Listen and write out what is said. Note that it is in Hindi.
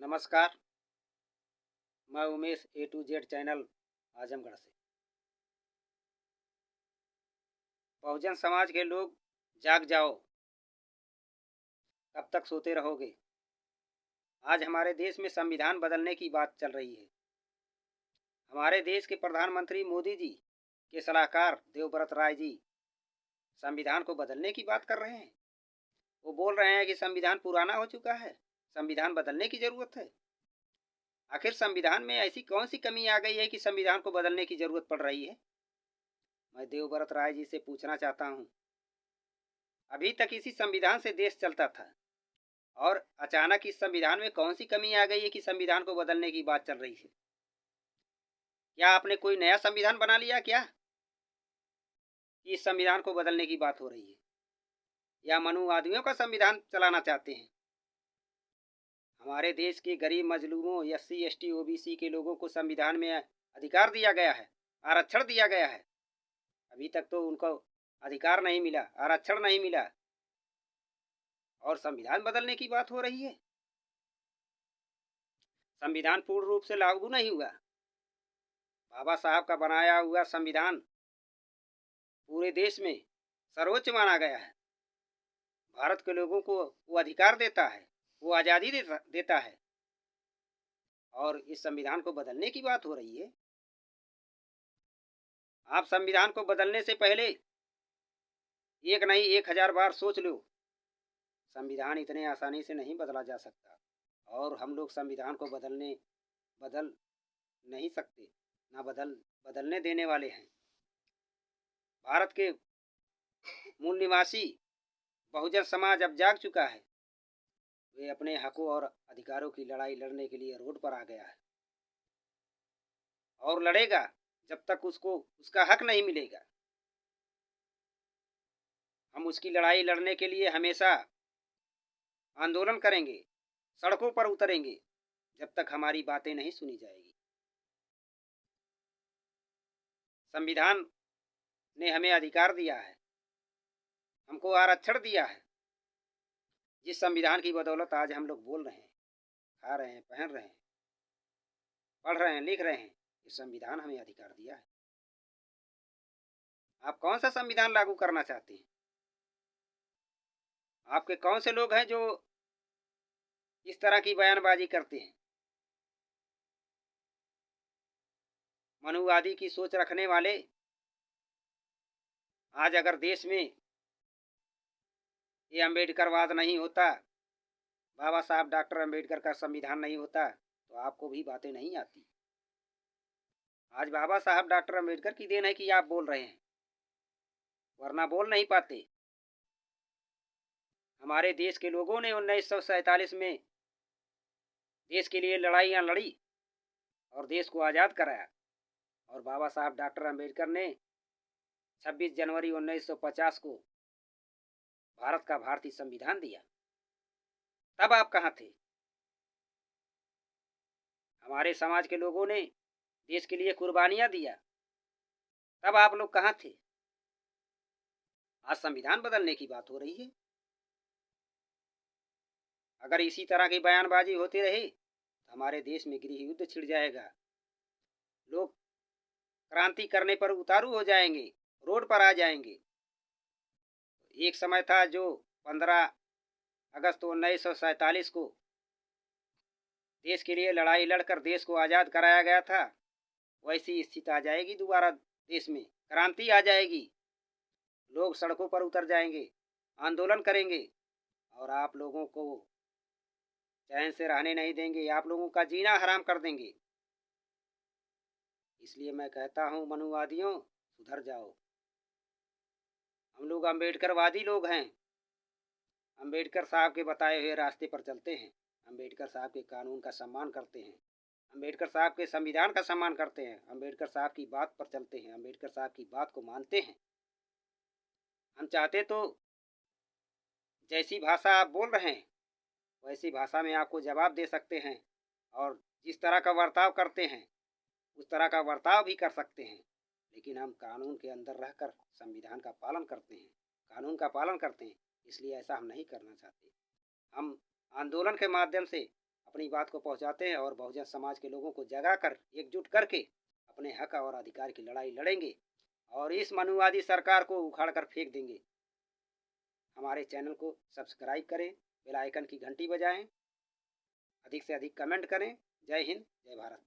नमस्कार। मैं उमेश ए टू जेड चैनल आजमगढ़ से। बहुजन समाज के लोग जाग जाओ, कब तक सोते रहोगे। आज हमारे देश में संविधान बदलने की बात चल रही है। हमारे देश के प्रधानमंत्री मोदी जी के सलाहकार देवव्रत राय जी संविधान को बदलने की बात कर रहे हैं। वो बोल रहे हैं कि संविधान पुराना हो चुका है, संविधान बदलने की जरूरत है। आखिर संविधान में ऐसी कौन सी कमी आ गई है कि संविधान को बदलने की जरूरत पड़ रही है। मैं देवव्रत राय जी से पूछना चाहता हूँ। अभी तक इसी संविधान से देश चलता था और अचानक इस संविधान में कौन सी कमी आ गई है कि संविधान को बदलने की बात चल रही है। क्या आपने कोई नया संविधान बना लिया क्या कि इस संविधान को बदलने की बात हो रही है, या मनुवादियों का संविधान चलाना चाहते हैं। हमारे देश के गरीब मजलूमों, एससी एसटी ओबीसी के लोगों को संविधान में अधिकार दिया गया है, आरक्षण दिया गया है। अभी तक तो उनको अधिकार नहीं मिला, आरक्षण नहीं मिला, और संविधान बदलने की बात हो रही है। संविधान पूर्ण रूप से लागू नहीं हुआ। बाबा साहब का बनाया हुआ संविधान पूरे देश में सर्वोच्च माना गया है। भारत के लोगों को वो अधिकार देता है, वो आज़ादी देता है, और इस संविधान को बदलने की बात हो रही है। आप संविधान को बदलने से पहले एक नहीं 1000 बार सोच लो। संविधान इतने आसानी से नहीं बदला जा सकता, और हम लोग संविधान को बदल नहीं सकते, ना बदलने देने वाले हैं। भारत के मूल निवासी बहुजन समाज अब जाग चुका है। वे अपने हकों और अधिकारों की लड़ाई लड़ने के लिए रोड पर आ गया है, और लड़ेगा जब तक उसको उसका हक नहीं मिलेगा। हम उसकी लड़ाई लड़ने के लिए हमेशा आंदोलन करेंगे, सड़कों पर उतरेंगे, जब तक हमारी बातें नहीं सुनी जाएगी। संविधान ने हमें अधिकार दिया है, हमको आरक्षण दिया है। जिस संविधान की बदौलत आज हम लोग बोल रहे हैं, खा रहे हैं, पहन रहे हैं, पढ़ रहे हैं, लिख रहे हैं, ये संविधान हमें अधिकार दिया है। आप कौन सा संविधान लागू करना चाहते हैं? आपके कौन से लोग हैं जो इस तरह की बयानबाजी करते हैं? मनुवादी की सोच रखने वाले आज अगर देश में ये अम्बेडकरवाद नहीं होता, बाबा साहब डॉक्टर अम्बेडकर का संविधान नहीं होता, तो आपको भी बातें नहीं आती। आज बाबा साहब डॉक्टर अम्बेडकर की देन है कि आप बोल रहे हैं, वरना बोल नहीं पाते। हमारे देश के लोगों ने 1947 में देश के लिए लड़ाइयाँ लड़ी और देश को आज़ाद कराया, और बाबा साहब डॉक्टर अम्बेडकर ने 26 जनवरी 1950 को भारत का भारतीय संविधान दिया। तब आप कहाँ थे? हमारे समाज के लोगों ने देश के लिए कुर्बानियाँ दिया, तब आप लोग कहाँ थे? आज संविधान बदलने की बात हो रही है। अगर इसी तरह की बयानबाजी होती रही तो हमारे देश में गृह युद्ध छिड़ जाएगा। लोग क्रांति करने पर उतारू हो जाएंगे, रोड पर आ जाएंगे। एक समय था जो 15 अगस्त 1947 को देश के लिए लड़ाई लड़कर देश को आज़ाद कराया गया था, वैसी स्थिति आ जाएगी दोबारा। देश में क्रांति आ जाएगी, लोग सड़कों पर उतर जाएंगे, आंदोलन करेंगे, और आप लोगों को चैन से रहने नहीं देंगे, आप लोगों का जीना हराम कर देंगे। इसलिए मैं कहता हूँ मनुवादियों, सुधर जाओ। हम लोग अम्बेडकरवादी लोग हैं, अम्बेडकर साहब के बताए हुए रास्ते पर चलते हैं, अम्बेडकर साहब के कानून का सम्मान करते हैं, अम्बेडकर साहब के संविधान का सम्मान करते हैं, अम्बेडकर साहब की बात पर चलते हैं, अम्बेडकर साहब की बात को मानते हैं। हम चाहते तो जैसी भाषा आप बोल रहे हैं वैसी भाषा में आपको जवाब दे सकते हैं, और जिस तरह का बर्ताव करते हैं उस तरह का बर्ताव भी कर सकते हैं। लेकिन हम कानून के अंदर रहकर संविधान का पालन करते हैं, कानून का पालन करते हैं, इसलिए ऐसा हम नहीं करना चाहते। हम आंदोलन के माध्यम से अपनी बात को पहुंचाते हैं और बहुजन समाज के लोगों को जगा कर एकजुट करके अपने हक और अधिकार की लड़ाई लड़ेंगे और इस मनुवादी सरकार को उखाड़ कर फेंक देंगे। हमारे चैनल को सब्सक्राइब करें, बेल आइकन की घंटी बजाएं, अधिक से अधिक कमेंट करें। जय हिंद, जय भारत।